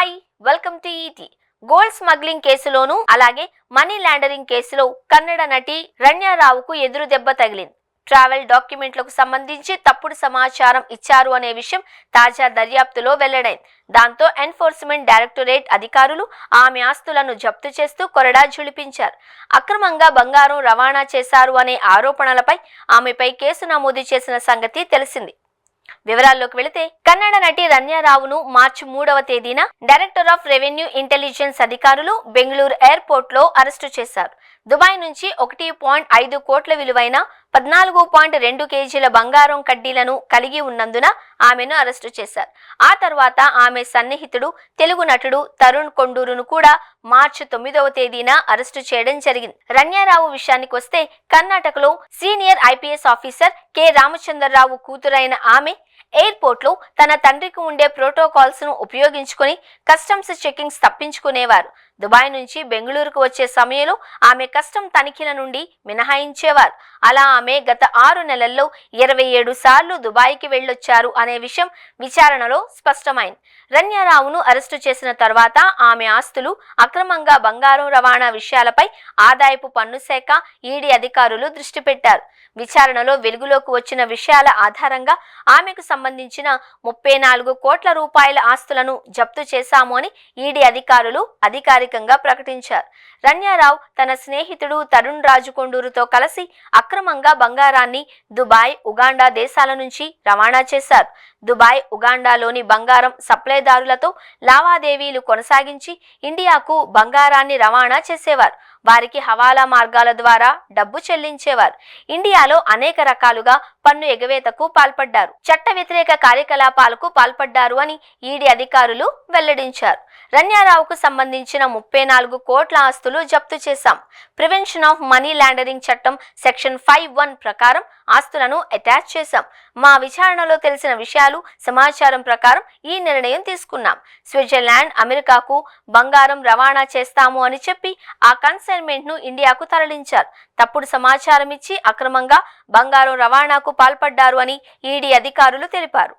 Hi welcome to ET. Gold smuggling కేసులోనూ అలాగే money laundering కేసులో కన్నడ నటి రన్యారావుకు ఎదురు దెబ్బ తగిలింది. ట్రావెల్ డాక్యుమెంట్లకు సంబంధించి తప్పుడు సమాచారం ఇచ్చారు అనే విషయం తాజా దర్యాప్తులో వెల్లడైంది. దాంతో ఎన్ఫోర్స్మెంట్ డైరెక్టరేట్ అధికారులు ఆమె ఆస్తులను జప్తు చేస్తూ కొరడా ఝుళిపించారు. అక్రమంగా బంగారం రవాణా చేశారు అనే ఆరోపణలపై ఆమెపై కేసు నమోదు చేసిన సంగతి తెలిసింది. వివరాల్లోకి వెళితే కన్నడ నటి రన్యారావును మార్చి 3వ తేదీన డైరెక్టర్ ఆఫ్ రెవెన్యూ ఇంటెలిజెన్స్ అధికారులు బెంగళూరు ఎయిర్పోర్ట్ లో అరెస్టు చేశారు. దుబాయ్ నుంచి 1.5 కోట్ల విలువైన 14.2 కేజీల బంగారం కడ్డీలను కలిగి ఉన్నందున ఆమెను అరెస్టు చేశారు. ఆ తర్వాత ఆమె సన్నిహితుడు తెలుగు నటుడు తరుణ్ కొండూరును కూడా మార్చి 9వ తేదీన అరెస్టు చేయడం జరిగింది. రన్యారావు విషయానికి వస్తే కర్ణాటకలో senior IPS officer K Ramachandra Rao కూతురైన ఆమె ఎయిర్పోర్ట్ లో తన తండ్రికి ఉండే ప్రోటోకాల్స్ ను ఉపయోగించుకుని కస్టమ్స్ చెకింగ్స్ తప్పించుకునేవారు. దుబాయ్ నుంచి బెంగళూరుకు వచ్చే సమయంలో ఆమె కస్టమ్ తనిఖీల నుండి మినహాయించేవారు. అలా ఆమె గత 6 నెలల్లో 27 సార్లు దుబాయ్కి వెళ్ళొచ్చారు అనే విషయం విచారణలో స్పష్టమైంది. రన్యారావును అరెస్టు చేసిన తర్వాత ఆమె ఆస్తులు, అక్రమంగా బంగారం రవాణా విషయాలపై ఆదాయపు పన్ను శాఖ, ఈడీ అధికారులు దృష్టి పెట్టారు. విచారణలో వెలుగులోకి వచ్చిన విషయాల ఆధారంగా ఆమెకు సంబంధించిన 34 కోట్ల రూపాయల ఆస్తులను జప్తు చేశాము అని ఈడీ అధికారులు అధికారికంగా ప్రకటించారు. రన్యారావు తన స్నేహితుడు తరుణ్ రాజుకొండూరుతో కలిసి అక్రమంగా బంగారాన్ని దుబాయ్, ఉగాండా దేశాల నుంచి రవాణా చేశారు. దుబాయ్, ఉగాండాలోని బంగారం సప్లైదారులతో లావాదేవీలు కొనసాగించి ఇండియాకు బంగారాన్ని రవాణా చేసేవారు. వారికి హవాలా మార్గాల ద్వారా డబ్బు చెల్లించేవారు. ఇండియాలో అనేక రకాలుగా పన్ను ఎగవేతకు పాల్పడ్డారు, చట్ట వ్యతిరేక కార్యకలాపాలకు పాల్పడ్డారు అని ఈడీ అధికారులు వెల్లడించారు. రన్యారావుకు సంబంధించిన 34 కోట్ల ఆస్తులు జప్తు చేశాం. ప్రివెన్షన్ ఆఫ్ మనీ లాండరింగ్ చట్టం సెక్షన్ 5(1) ప్రకారం ఆస్తులను అటాచ్ చేశాం. మా విచారణలో తెలిసిన విషయాలు, సమాచారం ప్రకారం ఈ నిర్ణయం తీసుకున్నాం. స్విట్జర్లాండ్, అమెరికాకు బంగారం రవాణా చేస్తాము అని చెప్పి ఆ కన్సైన్మెంట్ ను ఇండియాకు తరలించారు. తప్పుడు సమాచారం ఇచ్చి అక్రమంగా బంగారం రవాణాకు పాల్పడ్డారు అని ఈడీ అధికారులు తెలిపారు.